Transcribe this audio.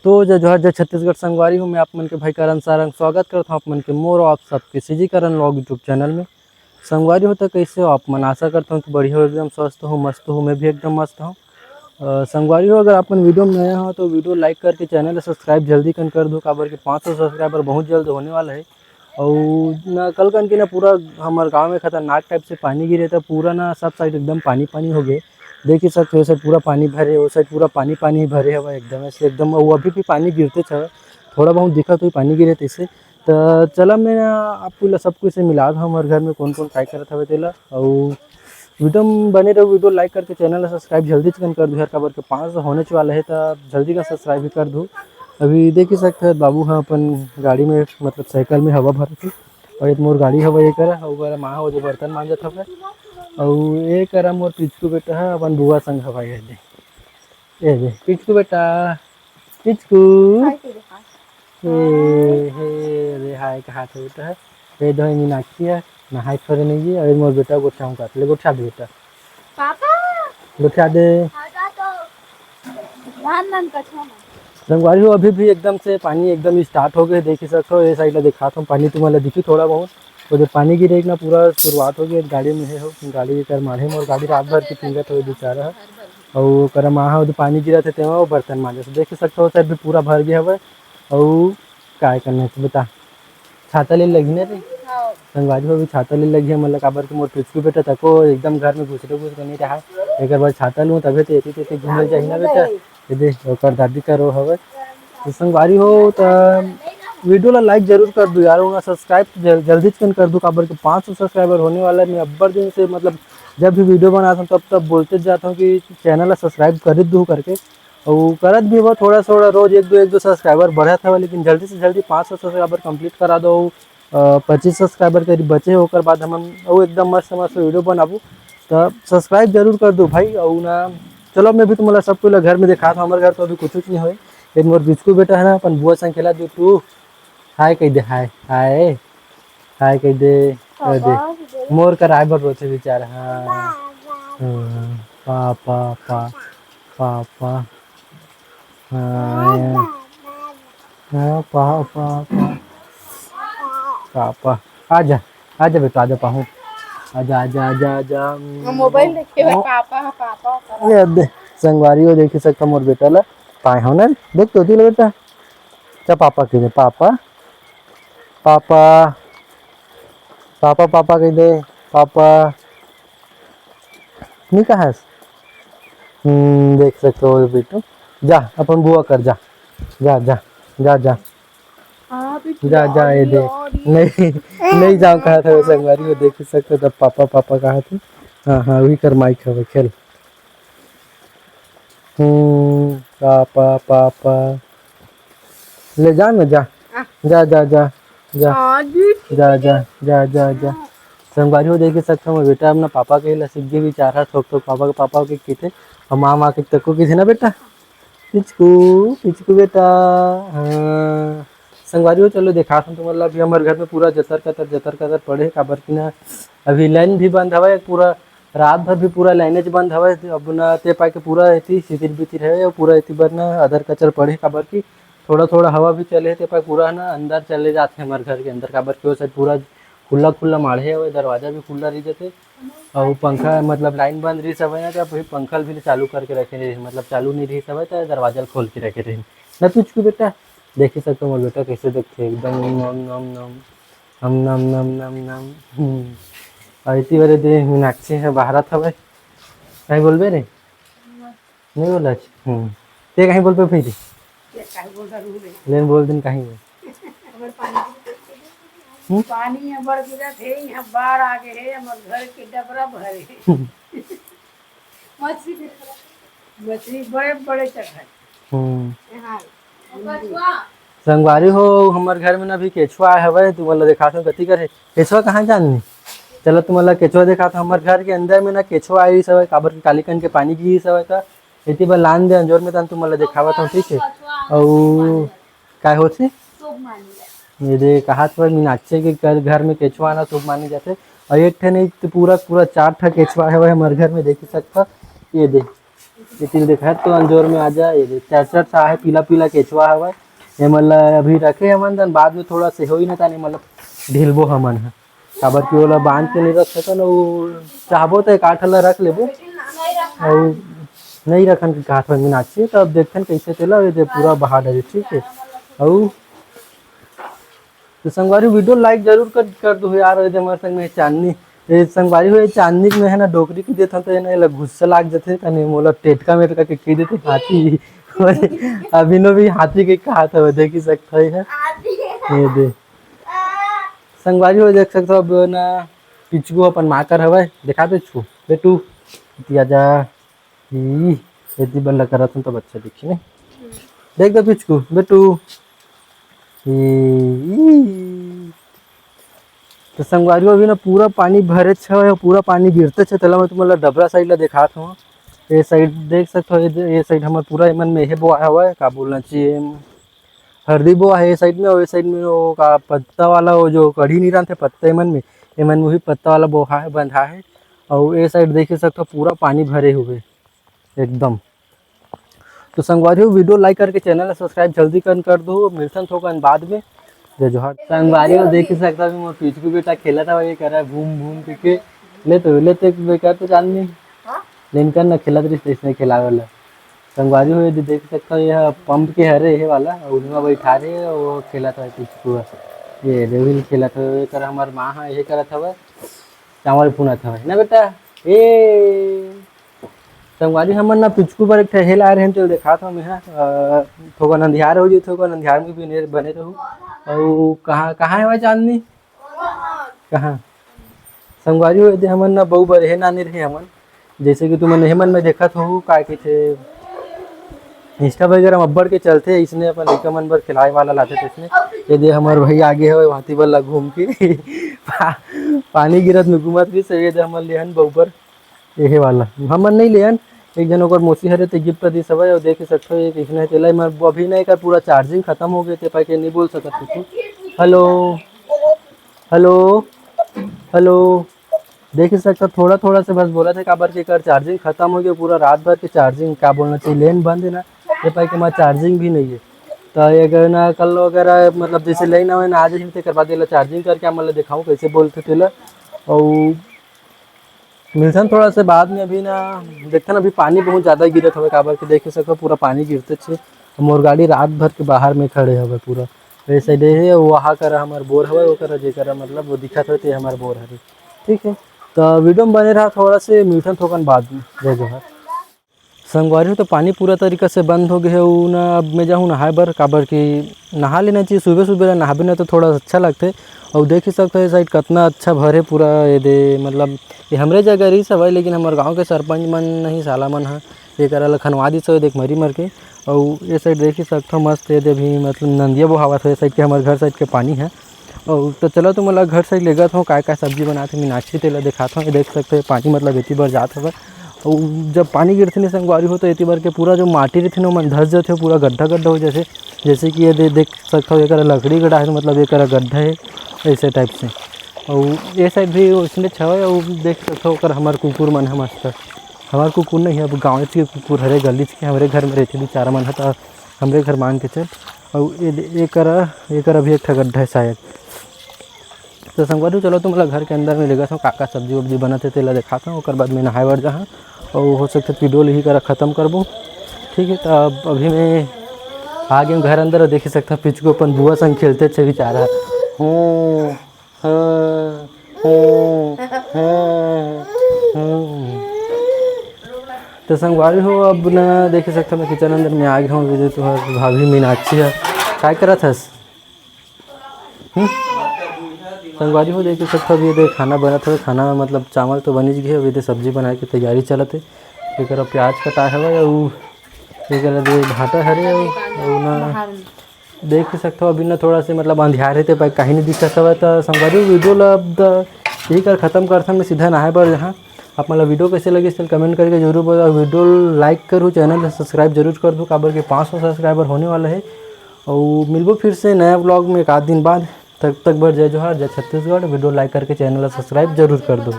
तो जय जोहार जय छत्तीसगढ़ संगवारी हूँ। मैं आप मन के भाई करण सारंग स्वागत करता हूँ आप मन के मोर आप सबके सीजी करण लॉग यूट्यूब चैनल में। संगवारी हो तो कैसे हो आप मन, आशा करता हूँ कि बढ़िया हो, एकदम स्वस्थ हो, मस्त हो। मैं भी एकदम मस्त हूँ। संगवारी हो, अगर आप मन वीडियो में नया हो तो वीडियो लाइक करके चैनल सब्सक्राइब जल्दी कर दो, काबर के 500 सब्सक्राइबर बहुत जल्द होने वाला है। और ना कल कन के ना पूरा हमारे गाँव में खतरनाक टाइप से पानी गिरे था, पूरा ना सब साइड एकदम पानी पानी हो गए। देख ही सकते हो, साइड पूरा पानी भरे, वो साइड पूरा पानी पानी भरे हुआ एकदम ऐसे एकदम। वो अभी भी पानी गिरते थे, थोड़ा बहुत दिखा तो पानी गिरे थे इससे। तो चला मैं आपको ला सब कुछ से मिला था हमारे घर में कौन कौन काय करत हवे तेला। और वीडियो में बने रहो, वीडियो लाइक करके चैनल सब्सक्राइब जल्दी चिकन कर दो यार, काबर के 500 होने वाला है तो जल्दी का सब्सक्राइब भी कर दो। अभी देख ही सकते हैं बाबू हाँ अपन गाड़ी में मतलब साइकिल में हवा भर थी, और एक मोर गाड़ी हवा ये करा और माँ हो जो बर्तन मांजत हवे। और ये करा मोर पिचकू बेटा है अपन बुआ संग हवा ये दे पिचकू बेटा पिचकू हे रे हाय कहा था बेटा है ये दो मीनाक्षी है नहाई थोड़े नहीं है। और मोर बेटा गोठा हूँ काट ले, गोठा दे बेटा पापा गोठा दे। संगवारी हो, अभी भी एकदम से पानी एकदम स्टार्ट हो गए, देख ही सकते हो। ये साइड में दिखाता हूँ पानी तुम्हारा दिखी थोड़ा बहुत, वो जो पानी गिरे ना पूरा शुरुआत हो गई। गाड़ी में है हो, गाड़ी कर मारे और गाड़ी रात भर की पिंगत हो बेचारा है। और कर माँ हो पानी गिरा थे वो बर्तन मांजे, तो देख ही सकते हो साइड भी पूरा भर गया हुआ। और काय करना है बता, छाता ले लगी ना रे संगवारी हो, भी छाता ले लगी है मतलब काबर के मोर पिचकू बेटा तको एकदम घर में घुस नहीं रहा। एक बार छाता लूँ तभी तो एती घूमने चाहिए ना बेटा। ये देख ओकर दादी करो हवे। तो संगवारी हो तो वीडियो ला लाइक जरूर कर दो यार, और सब्सक्राइब जल्दी चिकन कर दो, काबर के 500 सब्सक्राइबर होने वाला है। मैं अब्बर दिन से मतलब जब भी वीडियो बनाता हूँ तब तब बोलते जाता हूँ कि चैनल ला सब्सक्राइब कर दो करके। और करत भी वो थोड़ा थोड़ा रोज एक दो सब्सक्राइबर बढ़ा था, लेकिन जल्दी से जल्दी 500 सब्सक्राइबर कंप्लीट करा दो। 25 सब्सक्राइबर करीब बचे होकर बाद हम वो एकदम मस्त मस्त वीडियो बनाबू, तो सब्सक्राइब जरूर कर दो भाई। और ना चलो मैं भी तुम्हारा सब कुछ घर में दिखा था, हमारे घर तो अभी कुछ नहीं हो। एक मोर बिस्कू बेटा है ना अपन बुआ संग खेला दो, तू हाय कह दे, हाय हाय हाय कह दे मोर का राय बर रोते बेचारा। हाँ पापा पा पापा हाँ हाँ पापा पापा आजा आजा बेटा आजा पाहू आजा आजा आजा आजा मोबाइल देखे पापा पापा ये दे संगवारी हो देख सकता मोर बेटा ला पाए हो ना, देख तो दिल बेटा क्या पापा कह दे पापा पापा पापा पापा कह दे पापा नहीं कहा। देख सकते हो बेटू, जा अपन बुआ कर जा जा जा जा जा जा जा ये दे नहीं नहीं जाओ कहा था संगवारी को, देख सकते तब पापा पापा कहा थे। हाँ हाँ वही कर माइक है खेल। पापा पापा ले जा ना जा जा जा जा जा जा जा जा जा जा संगवारी हो देख सकता हूँ बेटा अपना पापा के ला सीख भी चाह रहा ठोक ठोक पापा के कहते और माँ माँ के तको किसे ना बेटा पिचकू पिचकू बेटा। हाँ संगवारी हो चलो देखा तो मतलब अभी हमारे घर में पूरा जतर कतर पड़े, काबर की ना अभी लाइन भी बंद हवा पूरा रात भर भी पूरा लाइनेज बंद हवा। अब ना ते पाए के पूरा एती सितिर बितिर है और पूरा एती बर ना अदर कचर पड़े, काबर की थोड़ा थोड़ा हवा भी चले ते पाए पूरा ना अंदर चले जाते हमारे घर के अंदर, काबर की वो साइड पूरा खुला खुला माढ़े हुए, दरवाजा भी खुला रह जाते। और पंखा मतलब लाइन बंद रही सब है ना, तो पंखा भी चालू करके रखे रहे, मतलब चालू नहीं रही सब है तो दरवाजा खोल के रखे रहे ना। तुझको बेटा देख ही सकते हो मोर बेटा कैसे देखते एकदम नम नम नम हम नम नम नम नम। और इतनी बड़े दे मीनाक्षी है बाहर था भाई, कहीं बोलबे रे नहीं बोला ते कहीं बोल पे फिर लेन बोल दिन कहीं पानी बढ़ गिरा थे, यहाँ बाढ़ आ गए है, हमारे घर के डबरा भरे मछली बड़े बड़े चढ़े। संगवारी हो हमारे घर में ना अभी केचुआ आया है, तू मतलब देखा कती करे केचुआ कहाँ जाननी। चलो तुम मतलब केचुआ देखा था हमारे घर के अंदर में ना केचुआ आई सब काबर के काली कन के पानी की सब था इतनी बार लान दे अंजोर में तुम मतलब दिखावा था ठीक है। और क्या होती ये दे कहा तो मीनाक्षी के घर में केचुआ ना शुभ माने जाते, और एक ठे नहीं तो पूरा पूरा 4 ठा केचुआ है वह हमारे घर में देख सकता। ये दे ये तीन देखा तो अंजोर में आ जाए ये चरचट सा है पीला पीला केचवा हवा ये मतलब अभी रखे हमन तन बाद में थोड़ा से होई ना तानी मतलब ढिलबो हमन है काबर कि ओला बांध के नहीं रख सकन और चाहबो तो काठ ला रख लेबो और नहीं रखन के काठ में नाची तो अब देखते कैसे चला ये पूरा बहा डरे ठीक है और तो संगवारी वीडियो लाइक जरूर कर दो यार ये हमारे संग में चांदनी ये संगवारी हो चांदनी में है ना डोकरी की देता तो ना गुस्सा लाग जाते तनी मोला टेटका मेटका के कह देते हाथी अभी नो भी हाथी के कहा था देख ही सकता है ये दे संगवारी हो देख सकते अब ना पिचकू अपन माकर हवा देखा पिचकू बेटू दिया जा यदि बल्ला करा तो बच्चा देखी नहीं देख दो पिचकू बेटू तो संगवारी अभी ना पूरा पानी भरे छे पूरा पानी गिरते छे तला मैं तुम्हारा डबरा साइड ला दिखात हूँ ये साइड देख सकते हो ये साइड हमारे पूरा एमन में है बोआ हुआ है का बोलना चाहिए हल्दी बोआ है ये साइड में और ये साइड में वो का पत्ता वाला वो जो कढ़ी नहीं रहते पत्ता एमन में भी पत्ता वाला बोहा है बंधा है और ये साइड देख सकते हो पूरा पानी भरे हुए एकदम। तो संगवारी वीडियो लाइक करके चैनल सब्सक्राइब जल्दी कर दो मिलसन थोकन बाद में जय जोहार। संगवारी को देख सकता है मैं पिचकू बेटा खेला था ये कर रहा है घूम घूम के लेते बेकार तो चांदनी लेन कर ना खेला इसने खिला वाला संगवारी हो देख सकता हो यह पंप के हरे है वाला उनमें बैठा रहे वो खेला था पिचकू ये रेविल खेला था ये कर हमार माँ है ये करा था चावल फूना था ना बेटा ए संगवारी हमन ना पिचकू पर एक ठहेल आ रहे हैं तो देखा था मैं थोड़ा अंधियार हो जाए थोड़ा अंधियार में भी बने रहूँ और कहाँ है वह चांदनी कहाँ संगवारी हो हमन ना बहु बार है नानी रहे हमन जैसे कि तुमने हेमन में देखा हो का थे इंस्टा वगैरह अब्बड़ के चलते इसने अपन लड़का मन बर खिलाए वाला लाते थे इसने यदि हमारे भाई आगे है हाथी बल्ला घूम के पानी गिरत में घूमत भी सही है हमन लेहन बहुबर ये वाला हमन नहीं लेहन एक जन ओकर मोसी हरे ते गिफ्ट दी सब और देख सकते हो एक इसने चला मैं अभी नहीं का पूरा चार्जिंग खत्म हो गए थे पाके नहीं बोल सकत तू हेलो हेलो हेलो देख सकता थोड़ा थोड़ा से बस बोला था काबर के कर चार्जिंग खत्म हो गया पूरा रात भर की चार्जिंग क्या बोलना चाहिए लेन बंद है ना ये पाई के हमारा चार्जिंग भी नहीं है तो ये अगर ना कल वगैरह मतलब जैसे लेना हो ना आज ही करवा देला चार्जिंग करके मतलब दिखाऊँ कैसे बोलते थे और मिलसन थोड़ा से बाद में अभी ना देखते ना अभी पानी बहुत ज़्यादा गिरत हुए काबर के देख सको पूरा पानी गिरते छे मोर गाड़ी रात भर के बाहर में खड़े हुए पूरा वैसे डे है वहाँ कर हमारे बोर हुआ वो कर जे कर मतलब वो दिखत होते हमारे बोर हरे ठीक है। तो वीडियो में बने रहा थोड़ा से मिलसन थोकन बाद में जय जोहार। संगवारी तो पानी पूरा तरीका से बंद हो गया है ना अब मैं जाऊँ नहाए बर काबर कि नहा लेना चाहिए सुबह सुबह नहाबे ना तो थोड़ा अच्छा लगते और देख ही सकते साइड कितना अच्छा भरे पूरा ये दे मतलब ये हमरे जगह रही सब है लेकिन हमारे गांव के सरपंच मन नहीं साला मन है ये करा खनवा दी सब देख मरी मर के और ये साइड देख ही सकते मस्त ये दे भी मतलब नंदिया बोहावा था ये साइड के हमारे घर साइड के पानी है और तो चलो तो मतलब घर साइड ले गया था काय सब्जी बनाते मीनाक्षी तेला दिखाता हूँ देख सकते पानी मतलब इतनी बार जाता है और जब पानी गिरते नहीं संगवारी हो तो इतनी बार के पूरा जो माटी रहती ना मन धस जाते पूरा गड्ढा गड्ढा हो जैसे कि ये देख सकते हो एक लकड़ी गड्ढा है मतलब एक गड्ढा है ऐसे टाइप से और ये साइड भी उसने छवे और देख सकते हो हमारे कुकुर मन है मस्त हमारे कुकुर नहीं है अब गाँव के कुकुर हरे गली के हमारे घर में रहते भी चार मन है तो हमारे घर मान के चल और ये कर अभी एक गड्ढा है शायद तो संगवारी चलो तो मतलब घर के अंदर में लेगा काका सब्जी वब्जी बनाते तेला दिखाता हूँ बाद में नहाए वर जहाँ और हो सकता वीडियो यही कर ख़त्म करबो ठीक है। तो अब अभी मैं आ गए घर अंदर और देख सकता पिचकू अपन बुआ संग खेलते थे बेचारा तो संगवारी हो अब ना देख सकता मैं किचन अंदर में आ गया हूँ तो भाभी मीनाक्षी है क्या करा था संगवारी हो देख सकता अभी ये खाना बना था खाना मतलब चावल तो बनी गए अभी सब्जी बनाए की तैयारी चलते एक प्याज कटा है और एक भाटा हरे और ना देख सकते हो अभी ना थोड़ा से मतलब अंधियार है तो कहीं नहीं दिखता सब तो संगवारी वीडियो यही कर ख़त्म करता मैं सीधा नहाए पर जहाँ आप मतलब वीडियो कैसे लगे इस कमेंट करके जरूर बताओ वीडियो लाइक करूँ चैनल सब्सक्राइब जरूर कर दूँ काबर के 500 सब्सक्राइबर होने वाला है और मिलबो फिर से नया ब्लॉग में एक आध दिन बाद तब तक बर जय जोहार जय छत्तीसगढ़ वीडियो लाइक करके चैनल सब्सक्राइब जरूर कर दो।